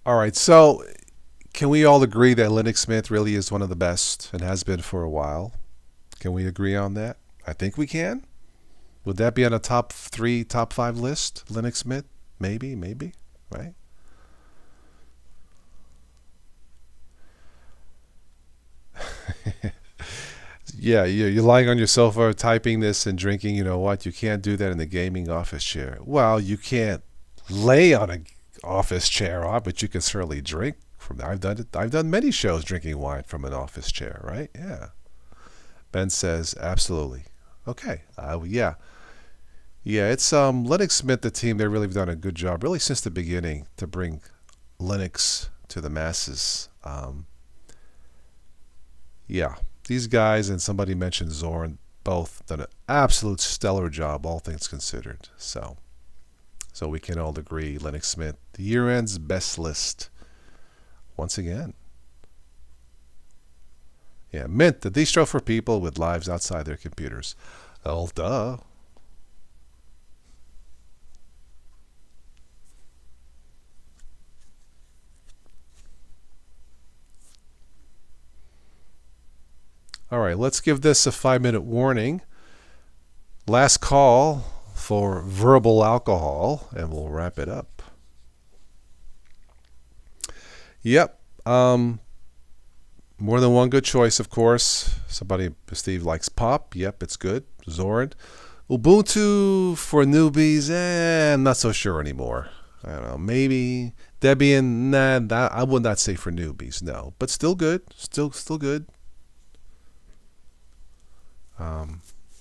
A: All right, so can we all agree that Linux Mint really is one of the best and has been for a while? Can we agree on that? I think we can. Would that be on a top three, top five list? Linux Mint? Maybe, maybe, right? Yeah, you're lying on your sofa typing this and drinking. You know what? You can't do that in the gaming office chair. Well, you can't lay on a office chair, but you can certainly drink from there. I've done it. I've done many shows drinking wine from an office chair, right? Yeah. Ben says absolutely. Okay. Yeah. Yeah, it's Linux Mint, the team. They really have done a good job, really since the beginning, to bring Linux to the masses. Yeah, these guys and somebody mentioned Zorn both done an absolute stellar job, all things considered. So we can all agree Linux Mint, the year-end's best list once again. Yeah, Mint, the distro for people with lives outside their computers. Oh, duh. All right, let's give this a 5-minute warning. Last call for verbal alcohol, and we'll wrap it up. Yep. More than one good choice, of course. Steve likes pop. Yep, it's good. Zorin. Ubuntu for newbies, I'm not so sure anymore. I don't know. Maybe Debian. Nah, I would not say for newbies. No, but still good. Still good.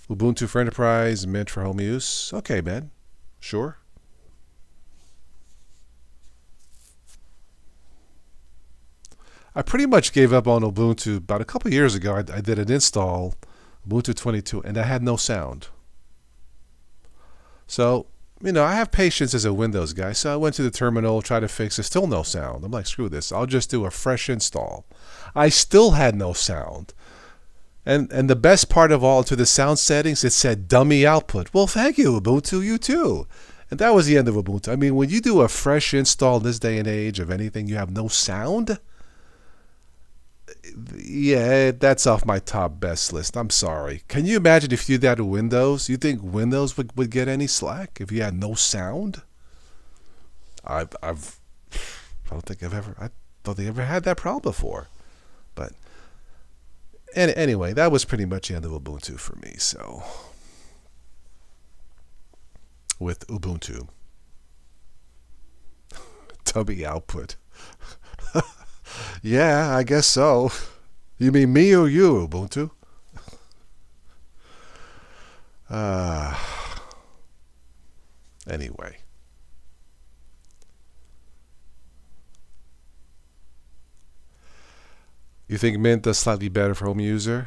A: Ubuntu for enterprise, Mint for home use. Okay, man. Sure. I pretty much gave up on Ubuntu about a couple of years ago. I did an install, Ubuntu 22, and I had no sound. So, I have patience as a Windows guy. So I went to the terminal, tried to fix it, still no sound. I'm like, screw this. I'll just do a fresh install. I still had no sound. And the best part of all, to the sound settings, it said dummy output. Well, thank you, Ubuntu, you too. And that was the end of Ubuntu. I mean, when you do a fresh install in this day and age of anything, you have no sound? Yeah, that's off my top best list. I'm sorry. Can you imagine if you did that to Windows? You think Windows would get any slack if you had no sound? I don't think I ever had that problem before. But anyway, that was pretty much the end of Ubuntu for me. So with Ubuntu, dummy output. Yeah, I guess so. You mean me or you, Ubuntu? Anyway. You think Mint does slightly better for home user?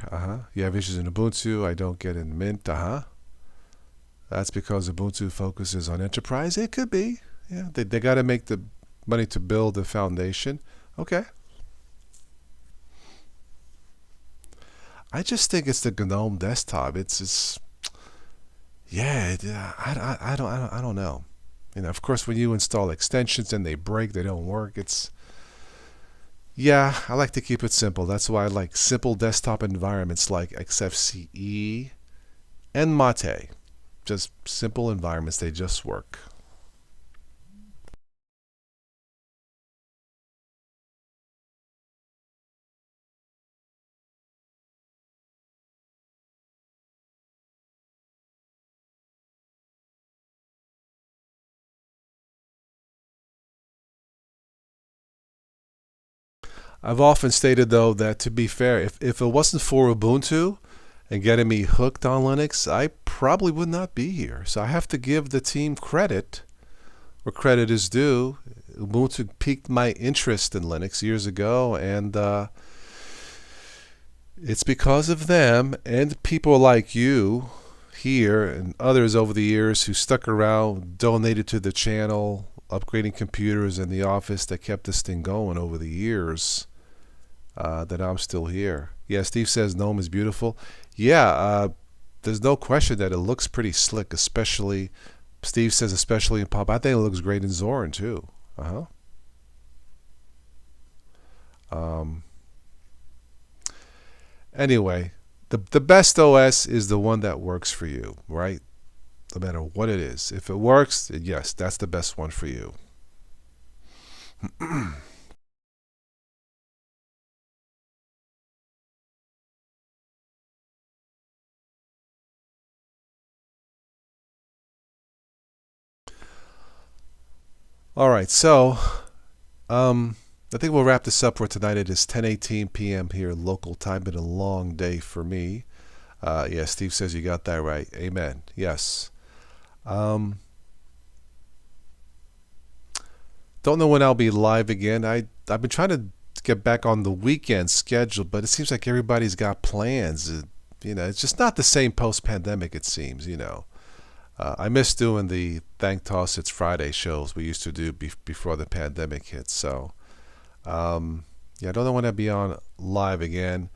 A: You have issues in Ubuntu. I don't get in Mint. That's because Ubuntu focuses on enterprise. It could be. Yeah, they got to make the money to build the foundation. Okay. I just think it's the GNOME desktop. It's just, yeah. I don't know. Of course, when you install extensions and they break, they don't work. Yeah, I like to keep it simple. That's why I like simple desktop environments like XFCE and Mate. Just simple environments. They just work. I've often stated, though, that to be fair, if it wasn't for Ubuntu and getting me hooked on Linux, I probably would not be here. So I have to give the team credit where credit is due. Ubuntu piqued my interest in Linux years ago, and it's because of them and people like you here and others over the years who stuck around, donated to the channel, upgrading computers in the office that kept this thing going over the years. That I'm still here. Yeah, Steve says GNOME is beautiful. Yeah, there's no question that it looks pretty slick, especially, Steve says especially in pop. I think it looks great in Zorin too. Um, anyway, the best OS is the one that works for you, right? No matter what it is. If it works, yes, that's the best one for you. All right, so I think we'll wrap this up for tonight. It is 10:18 p.m. here local time. Been a long day for me. Yeah, Steve says you got that right. Amen. Yes. Um, don't know when I'll be live again. I've been trying to get back on the weekend schedule, but it seems like everybody's got plans. It's just not the same post-pandemic. It seems. I miss doing the Thank Toss It's Friday shows we used to do before the pandemic hit. So, yeah, I don't know when I'll be on live again.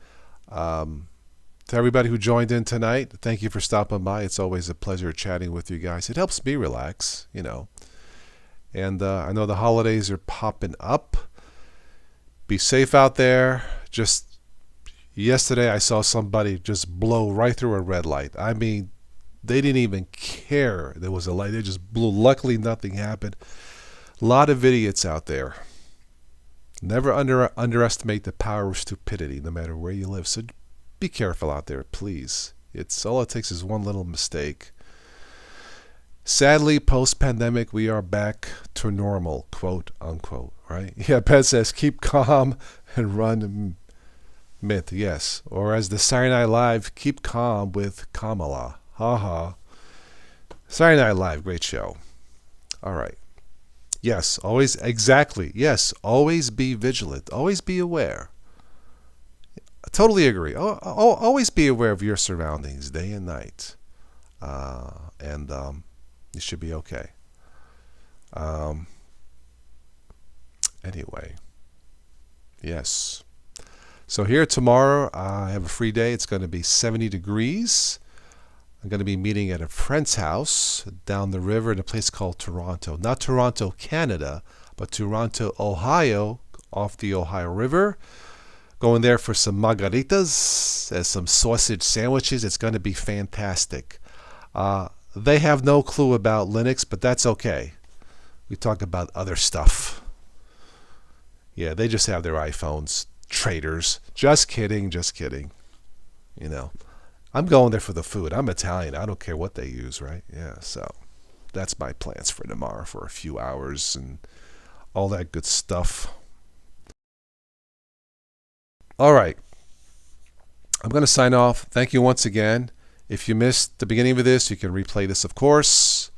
A: To everybody who joined in tonight, thank you for stopping by. It's always a pleasure chatting with you guys. It helps me relax. And I know the holidays are popping up. Be safe out there. Just yesterday I saw somebody just blow right through a red light. I mean, they didn't even care there was a light. They just blew. Luckily, nothing happened. A lot of idiots out there. Never underestimate the power of stupidity, no matter where you live. So be careful out there, please. It's all it takes is one little mistake. Sadly, post-pandemic, we are back to normal, quote unquote, right? Yeah, Ben says, keep calm and run myth, yes. Or as the Saturday Night Live, keep calm with Kamala. Ha. Saturday Night Live, great show. All right. Yes, always, exactly. Yes, always be vigilant. Always be aware. I totally agree. Always be aware of your surroundings day and night. And you should be okay. Anyway. Yes. So here tomorrow, I have a free day. It's going to be 70 degrees. I'm going to be meeting at a friend's house down the river in a place called Toronto. Not Toronto, Canada, but Toronto, Ohio, off the Ohio River. Going there for some margaritas and some sausage sandwiches. It's going to be fantastic. They have no clue about Linux, but that's okay. We talk about other stuff. Yeah, they just have their iPhones. Traitors. Just kidding. I'm going there for the food. I'm Italian. I don't care what they use, right? Yeah, so that's my plans for tomorrow for a few hours and all that good stuff. All right. I'm going to sign off. Thank you once again. If you missed the beginning of this, you can replay this, of course.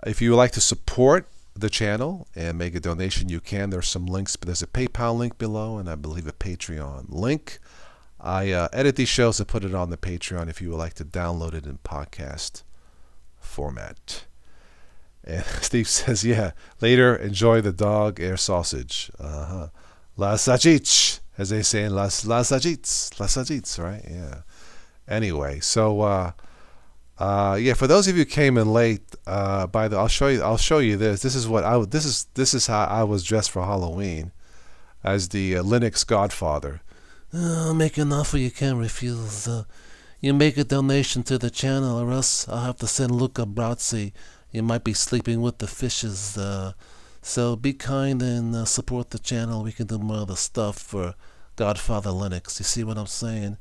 A: If you would like to support the channel and make a donation, you can. There's some links, but there's a PayPal link below and I believe a Patreon link. I edit these shows and put it on the Patreon if you would like to download it in podcast format. And Steve says, yeah, later enjoy the dog air sausage. La sausage, as they say in las sausage, right? Yeah. Anyway, so yeah, for those of you who came in late, I'll show you this. This is how I was dressed for Halloween, as the Linux Godfather. Make an offer you can't refuse. You make a donation to the channel, or else I'll have to send Luca Brazzi. You might be sleeping with the fishes. So be kind and support the channel. We can do more of the stuff for Godfather Linux. You see what I'm saying?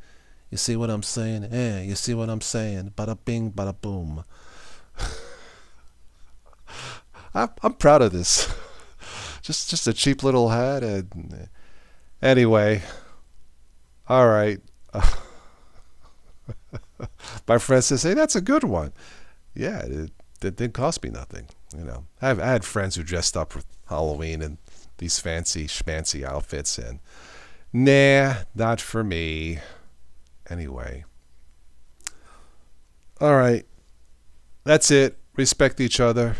A: You see what I'm saying? Yeah, you see what I'm saying? Bada bing, bada boom. I'm proud of this. Just a cheap little hat. And anyway. All right. My friend says, hey, that's a good one. Yeah, it didn't cost me nothing. I had friends who dressed up for Halloween in these fancy schmancy outfits, and nah, not for me. Anyway. All right. That's it. Respect each other.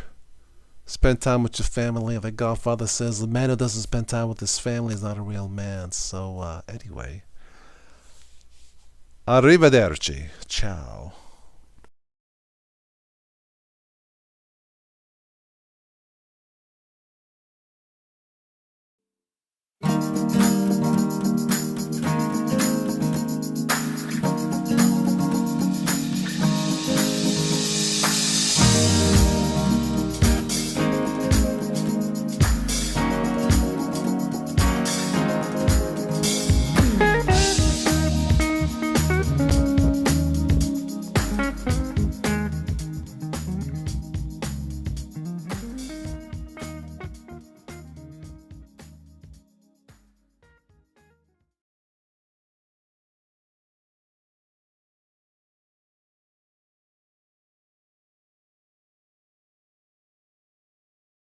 A: Spend time with your family. Like Godfather says, the man who doesn't spend time with his family is not a real man. So, anyway. Arrivederci. Ciao.